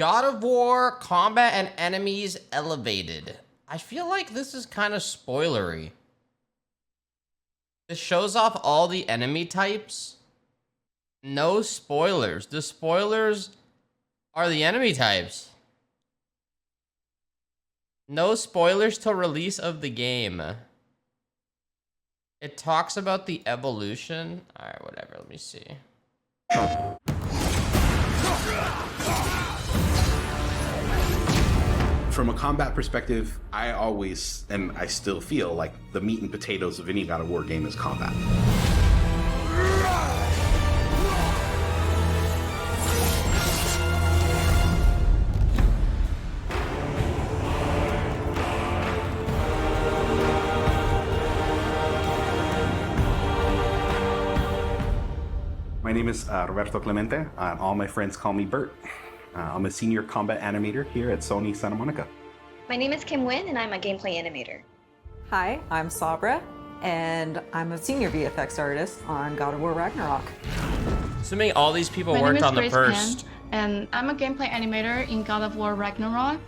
God of War, combat and enemies elevated. I feel like this is kind of spoilery. This shows off all the enemy types. No spoilers. The spoilers are the enemy types. No spoilers till release of the game. It talks about the evolution. All right, whatever. Let me see. From a combat perspective, I always, and I still feel like the meat and potatoes of any God of War game is combat. My name is Roberto Clemente. All my friends call me Bert. I'm a senior combat animator here at Sony Santa Monica. My name is Kim Wynn, and I'm a gameplay animator. Hi, I'm Sabra, and I'm a senior VFX artist on God of War Ragnarok. Assuming all these people My worked name is on the Grace first. Penn, and I'm a gameplay animator in God of War Ragnarok.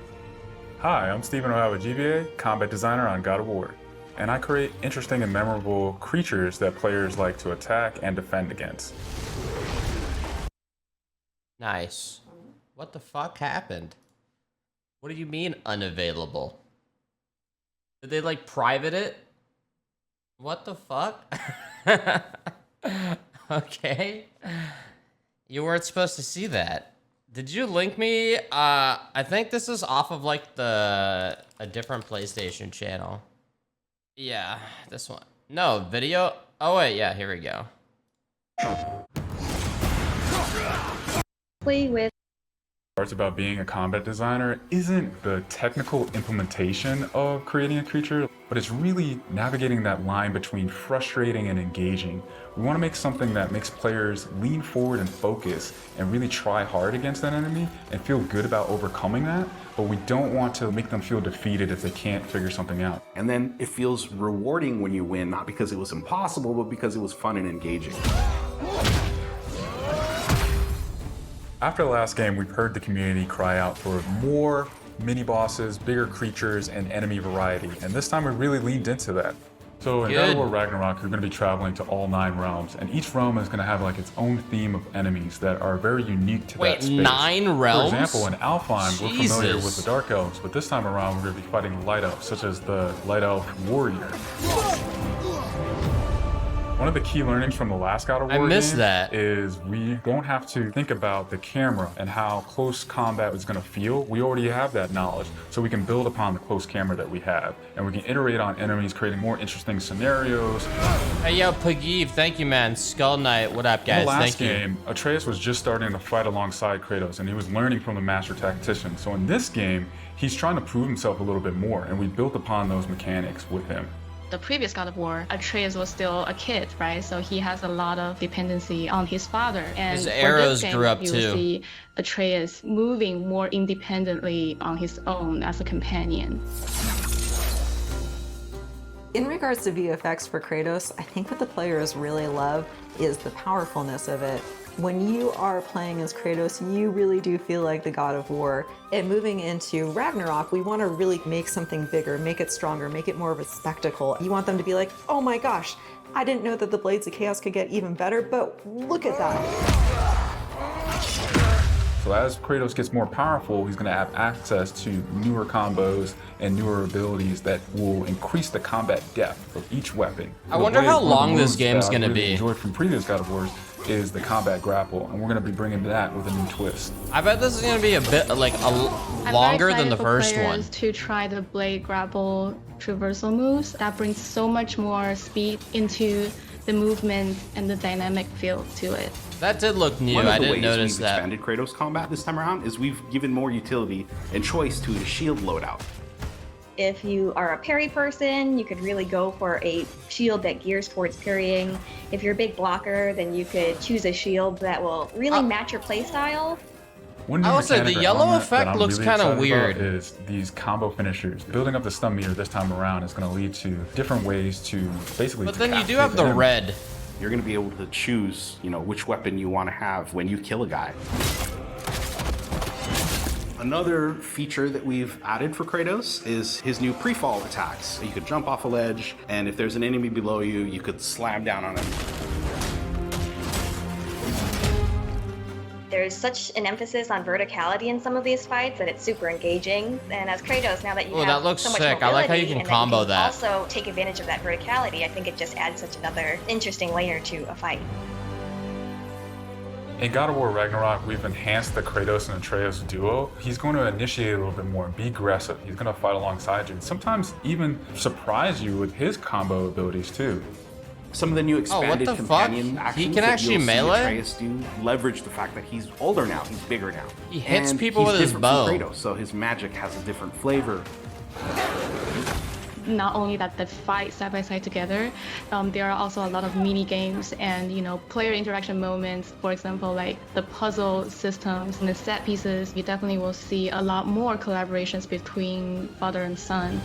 Hi, I'm Stephen O'Hara GBA, combat designer on God of War. And I create interesting and memorable creatures that players like to attack and defend against. Nice. What the fuck happened? What do you mean unavailable? Did they like private it? What the fuck? Okay. You weren't supposed to see that. Did you link me? I think this is off of like a different PlayStation channel. Yeah, this one. No, video. Oh wait, yeah, here we go. Play with Parts about being a combat designer isn't the technical implementation of creating a creature, but it's really navigating that line between frustrating and engaging. We want to make something that makes players lean forward and focus and really try hard against that enemy and feel good about overcoming that, but we don't want to make them feel defeated if they can't figure something out. And then it feels rewarding when you win, not because it was impossible, but because it was fun and engaging. After the last game, we've heard the community cry out for more mini-bosses, bigger creatures, and enemy variety, and this time we really leaned into that. So in God of War Ragnarok, you're going to be traveling to all 9 realms, and each realm is going to have like its own theme of enemies that are very unique to that space. Wait, 9 realms? For example, in Alfheim, we're familiar with the Dark Elves, but this time around we're going to be fighting the Light Elves, such as the Light Elf Warrior. One of the key learnings from the last God of War game is we don't have to think about the camera and how close combat is going to feel. We already have that knowledge, so we can build upon the close camera that we have, and we can iterate on enemies, creating more interesting scenarios. Hey, yo, Pagiv, thank you, man. Skull Knight, what up, guys? In the last Thank you. game, Atreus was just starting to fight alongside Kratos, and he was learning from the master tactician. So in this game, he's trying to prove himself a little bit more, and we built upon those mechanics with him. The previous God of War, Atreus was still a kid, right? So he has a lot of dependency on his father. And His for arrows this game, grew up you too. will see Atreus moving more independently on his own as a companion. In regards to VFX for Kratos, I think what the players really love is the powerfulness of it. When you are playing as Kratos, you really do feel like the God of War. And moving into Ragnarok, we want to really make something bigger, make it stronger, make it more of a spectacle. You want them to be like, oh my gosh, I didn't know that the Blades of Chaos could get even better, but look at that. So as Kratos gets more powerful, he's going to have access to newer combos and newer abilities that will increase the combat depth of each weapon. I wonder how One of the long this moves game's that I gonna really be. enjoyed from previous God of Wars is the combat grapple, and we're going to be bringing that with a new twist. I bet this is going to be a bit like longer than the first one. I'm very excited for players to try the blade grapple traversal moves. That brings so much more speed into the movement and the dynamic feel to it. That did look new. One of I the didn't ways notice we've that. expanded Kratos combat this time around is we've given more utility and choice to the shield loadout. if you are a parry person, you could really go for a shield that gears towards parrying. If you're a big blocker, then you could choose a shield that will really match your playstyle. One new I will say, the mechanic or yellow element effect that I'm looks really kinda excited weird. about is these combo finishers. Building up the stun meter this time around is going to lead to different ways to basically. But then you do have the red. You're going to be able to choose, which weapon you want to have when you kill a guy. Another feature that we've added for Kratos is his new pre-fall attacks. You could jump off a ledge, and if there's an enemy below you, you could slam down on him. There's such an emphasis on verticality in some of these fights that it's super engaging. And as Kratos, now that you have that looks so much sick. I like how you mobility can and combo that. also take advantage of that verticality, I think it just adds such another interesting layer to a fight. In God of War Ragnarok, we've enhanced the Kratos and Atreus duo. He's going to initiate a little bit more, be aggressive. He's going to fight alongside you, and sometimes even surprise you with his combo abilities too. Some of the new expanded the companion fuck? actions He can that actually you'll see melee? Atreus do leverage the fact that he's older now, he's bigger now. He hits And people he's with his different bow. from Kratos, so his magic has a different flavor. Not only that they fight side by side together, there are also a lot of mini games and player interaction moments. For example, like the puzzle systems and the set pieces. You definitely will see a lot more collaborations between father and son.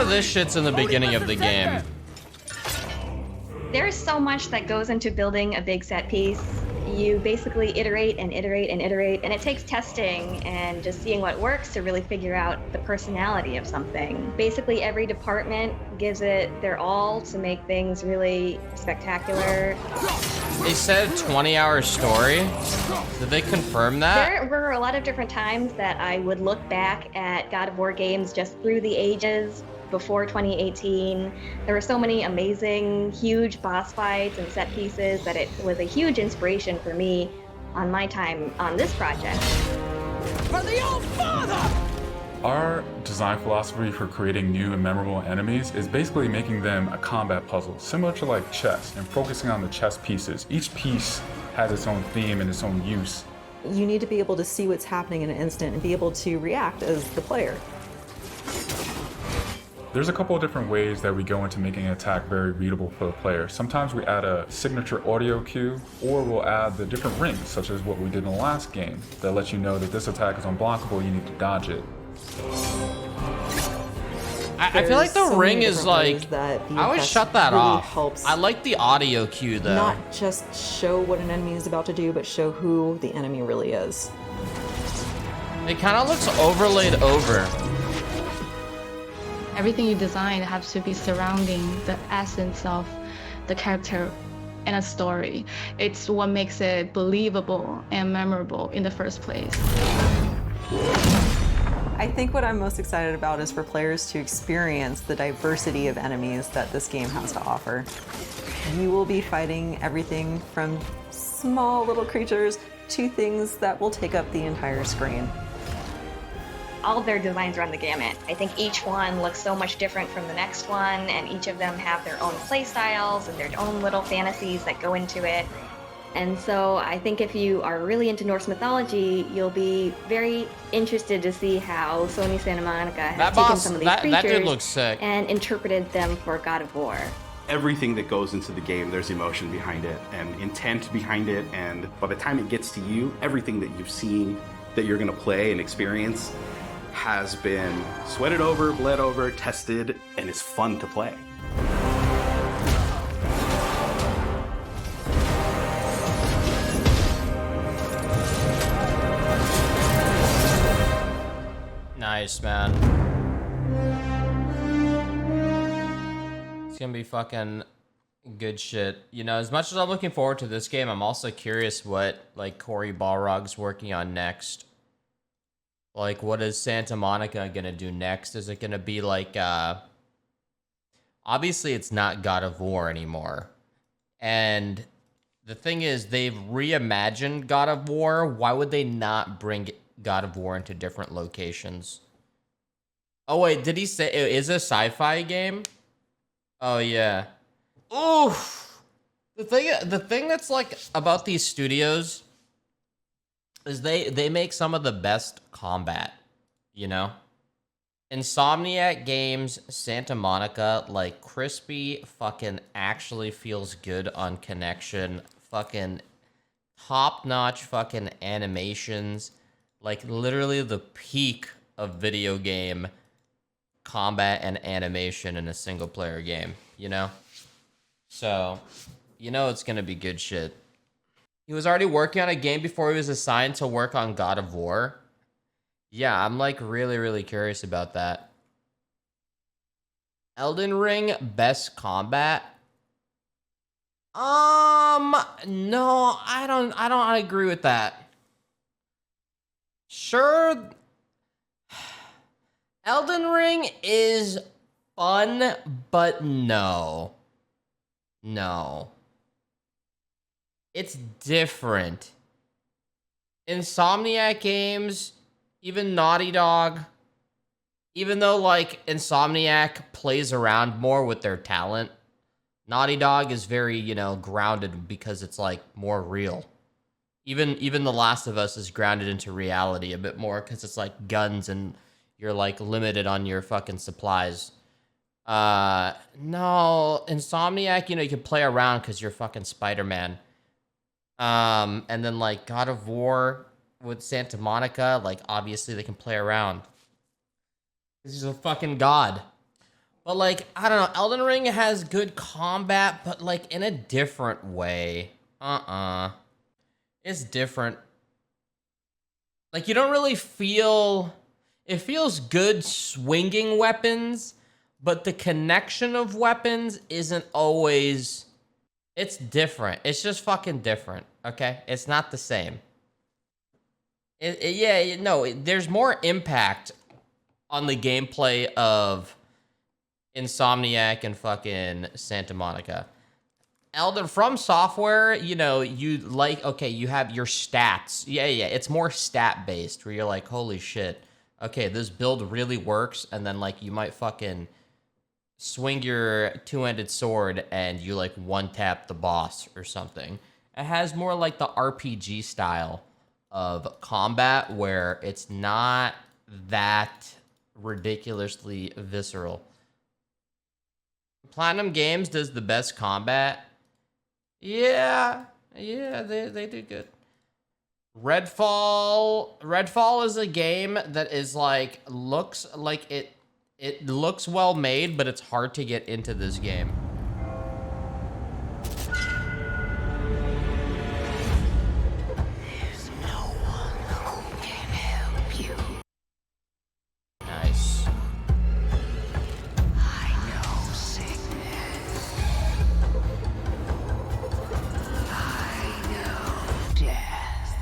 This shit's in the beginning of the game. There's so much that goes into building a big set piece. You basically iterate and iterate and iterate, and it takes testing and just seeing what works to really figure out the personality of something. Basically, every department gives it their all to make things really spectacular. They said 20-hour story. Did they confirm that? There were a lot of different times that I would look back at God of War games just through the ages. Before 2018, there were so many amazing, huge boss fights and set pieces that it was a huge inspiration for me on my time on this project. For the old father! Our design philosophy for creating new and memorable enemies is basically making them a combat puzzle, similar to like chess, and focusing on the chess pieces. Each piece has its own theme and its own use. You need to be able to see what's happening in an instant and be able to react as the player. There's a couple of different ways that we go into making an attack very readable for the player. Sometimes we add a signature audio cue, or we'll add the different rings, such as what we did in the last game, that lets you know that this attack is unblockable, you need to dodge it. I feel like the There's so ring many is different ways like, that the I always effects shut that really off. helps I like the audio cue though. not just show what an enemy is about to do, but show who the enemy really is. It kind of looks overlaid over. Everything you design has to be surrounding the essence of the character and a story. It's what makes it believable and memorable in the first place. I think what I'm most excited about is for players to experience the diversity of enemies that this game has to offer. You will be fighting everything from small little creatures to things that will take up the entire screen. All of their designs run the gamut. I think each one looks so much different from the next one, and each of them have their own play styles and their own little fantasies that go into it. And so I think if you are really into Norse mythology, you'll be very interested to see how Sony Santa Monica has taken some of these that creatures dude looks sick. and interpreted them for God of War. Everything that goes into the game, there's emotion behind it and intent behind it, and by the time it gets to you, everything that you've seen that you're going to play and experience has been sweated over, bled over, tested, and is fun to play. Nice, man. It's gonna be fucking good shit. As much as I'm looking forward to this game, I'm also curious what, like, Cory Balrog's working on next. Like, what is Santa Monica gonna do next? Is it gonna be like, obviously it's not God of War anymore. And the thing is, they've reimagined God of War. Why would they not bring God of War into different locations? Oh wait, did he say it is a sci-fi game? Oh yeah. Oof. The thing that's like about these studios is they make some of the best combat, Insomniac Games, Santa Monica, like, crispy fucking actually feels good on connection, fucking top-notch fucking animations, like literally the peak of video game combat and animation in a single player game, So You know it's gonna be good shit. He was already working on a game before he was assigned to work on God of War. Yeah, I'm like really, really curious about that. Elden Ring best combat. No, I don't agree with that. Sure, Elden Ring is fun, but no. No. It's different. Insomniac games, even Naughty Dog, even though like Insomniac plays around more with their talent, Naughty Dog is very, you know, grounded because it's like more real. Even The Last of Us is grounded into reality a bit more because it's like guns and you're like limited on your fucking supplies. No, Insomniac, you know, you can play around because you're fucking Spider-Man. And then like God of War with Santa Monica, like obviously they can play around. He's a fucking god. But like, I don't know, Elden Ring has good combat, but like in a different way. It's different. Like you don't really feel, it feels good swinging weapons, but the connection of weapons isn't always, it's different. It's just fucking different, okay? It's not the same. No, there's more impact on the gameplay of Insomniac and fucking Santa Monica. From Software, you know, you like, okay, you have your stats. Yeah, it's more stat based where you're like, holy shit, okay, this build really works, and then like you might fucking swing your two-handed sword and you like one-tap the boss or something. It has more like the RPG style of combat where it's not that ridiculously visceral. Platinum Games does the best combat. Yeah, they do good. Redfall is a game that is like, looks like it looks well made, but it's hard to get into this game. There's no one who can help you. Nice. I know sickness. I know death.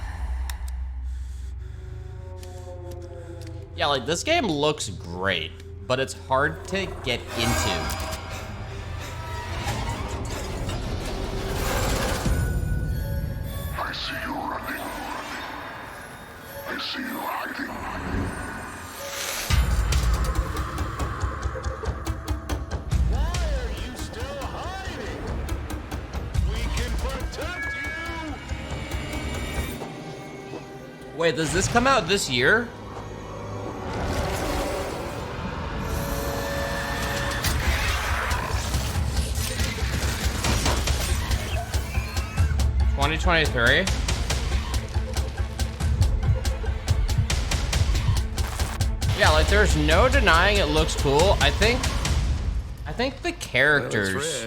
Yeah, like this game looks great, but it's hard to get into. I see you running. I see you hiding. Why are you still hiding? We can protect you! Wait, does this come out this year? $2023? Yeah, like there's no denying it looks cool. I think the characters,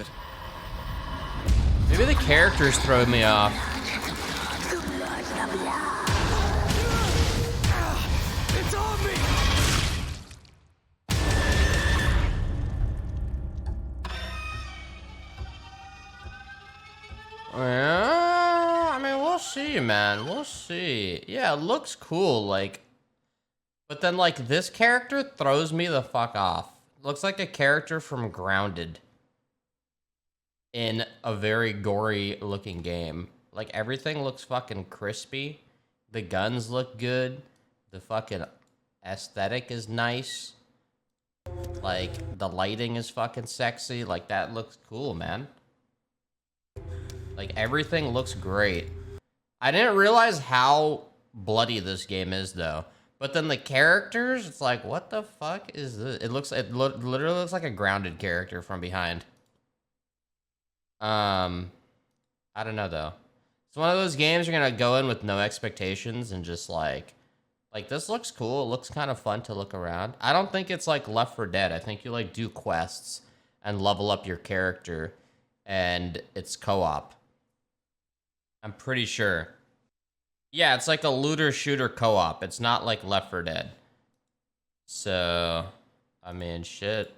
maybe the characters throw me off. It's on me! Yeah, I mean, we'll see, man. We'll see. Yeah, it looks cool, like, but then like this character throws me the fuck off. Looks like a character from Grounded in a very gory looking game. Like everything looks fucking crispy. The guns look good. The fucking aesthetic is nice. Like the lighting is fucking sexy. Like that looks cool, man. Like everything looks great. I didn't realize how bloody this game is though. But then the characters, it's like, what the fuck is this? It literally looks like a Grounded character from behind. I don't know though. It's one of those games you're gonna go in with no expectations and just like this looks cool. It looks kind of fun to look around. I don't think it's like Left 4 Dead. I think you like do quests and level up your character and it's co-op. I'm pretty sure. Yeah, it's like a looter shooter co-op. It's not like Left 4 Dead. So, I mean, shit.